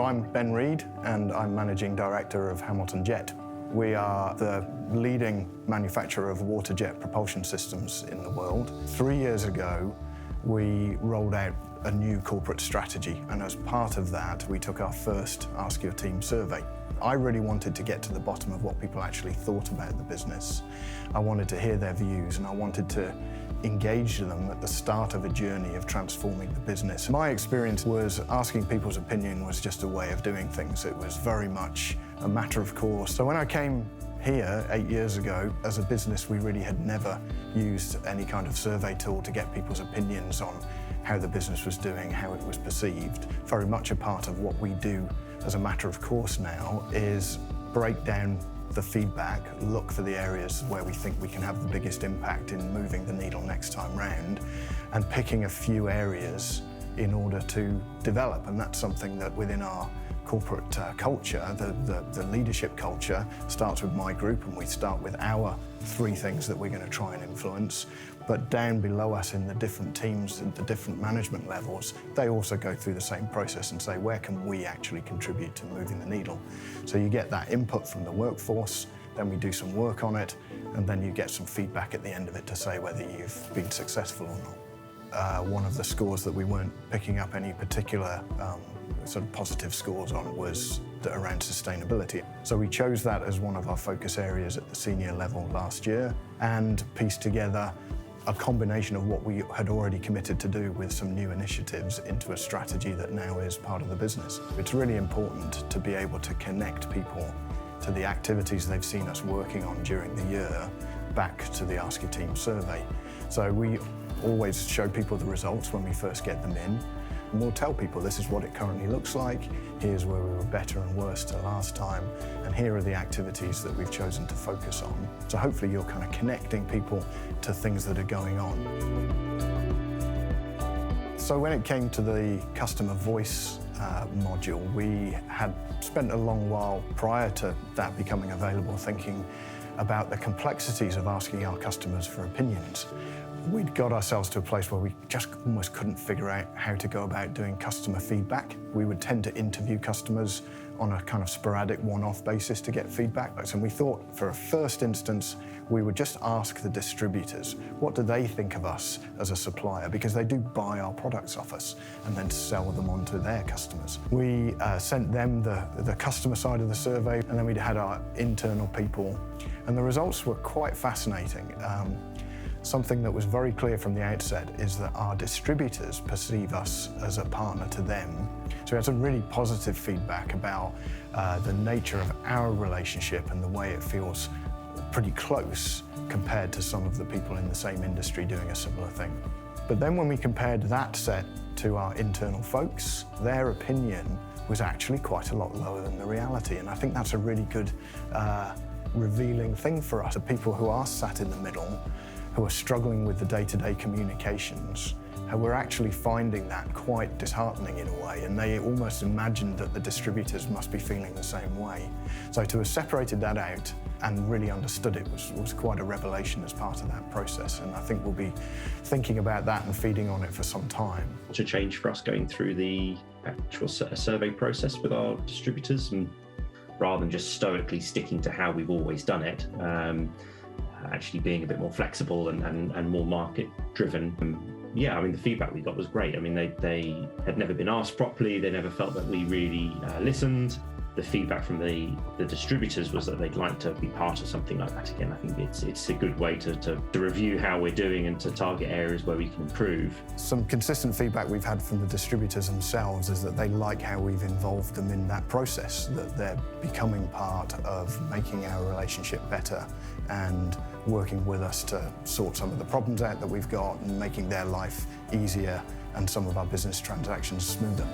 I'm Ben Reed, and I'm Managing Director of HamiltonJet. We are the leading manufacturer of water jet propulsion systems in the world. 3 years ago, we rolled out a new corporate strategy, and as part of that, we took our first Ask Your Team survey. I really wanted to get to the bottom of what people actually thought about the business. I wanted to hear their views, and I wanted to engage them at the start of a journey of transforming the business. My experience was asking people's opinion was just a way of doing things. It was very much a matter of course. So when I came here 8 years ago, as a business, we really had never used any kind of survey tool to get people's opinions on how the business was doing, how it was perceived. Very much a part of what we do as a matter of course now is break down the feedback, look for the areas where we think we can have the biggest impact in moving the needle next time round, and picking a few areas in order to develop. And that's something that within our corporate culture, the leadership culture starts with my group, and we start with our 3 things that we're going to try and influence. But down below us in the different teams and the different management levels, they also go through the same process and say, where can we actually contribute to moving the needle? So you get that input from the workforce, then we do some work on it, and then you get some feedback at the end of it to say whether you've been successful or not. One of the scores that we weren't picking up any particular sort of positive scores on was around sustainability. So we chose that as one of our focus areas at the senior level last year and pieced together a combination of what we had already committed to do with some new initiatives into a strategy that now is part of the business. It's really important to be able to connect people to the activities they've seen us working on during the year back to the Ask Your Team survey. So we always show people the results when we first get them in. And we'll tell people this is what it currently looks like, here's where we were better and worse to last time, and here are the activities that we've chosen to focus on. So hopefully you're kind of connecting people to things that are going on. So when it came to the customer voice module, we had spent a long while prior to that becoming available thinking about the complexities of asking our customers for opinions. We'd got ourselves to a place where we just almost couldn't figure out how to go about doing customer feedback. We would tend to interview customers on a kind of sporadic one-off basis to get feedback. And we thought for a first instance, we would just ask the distributors, what do they think of us as a supplier? Because they do buy our products off us and then sell them on to their customers. We sent them the customer side of the survey, and then we'd had our internal people. And the results were quite fascinating. Something that was very clear from the outset is that our distributors perceive us as a partner to them. So we had some really positive feedback about the nature of our relationship and the way it feels pretty close compared to some of the people in the same industry doing a similar thing. But then when we compared that set to our internal folks, their opinion was actually quite a lot lower than the reality. And I think that's a really good revealing thing for us, the people who are sat in the middle, who are struggling with the day-to-day communications, and we're actually finding that quite disheartening in a way, and they almost imagined that the distributors must be feeling the same way. So to have separated that out and really understood it was quite a revelation as part of that process, and I think we'll be thinking about that and feeding on it for some time. It's a change for us going through the actual survey process with our distributors, and rather than just stoically sticking to how we've always done it, actually being a bit more flexible and more market driven. Yeah, I mean, the feedback we got was great. I mean, they had never been asked properly. They never felt that we really listened. The feedback from the distributors was that they'd like to be part of something like that again. I think it's a good way to review how we're doing and to target areas where we can improve. Some consistent feedback we've had from the distributors themselves is that they like how we've involved them in that process, that they're becoming part of making our relationship better and working with us to sort some of the problems out that we've got and making their life easier and some of our business transactions smoother.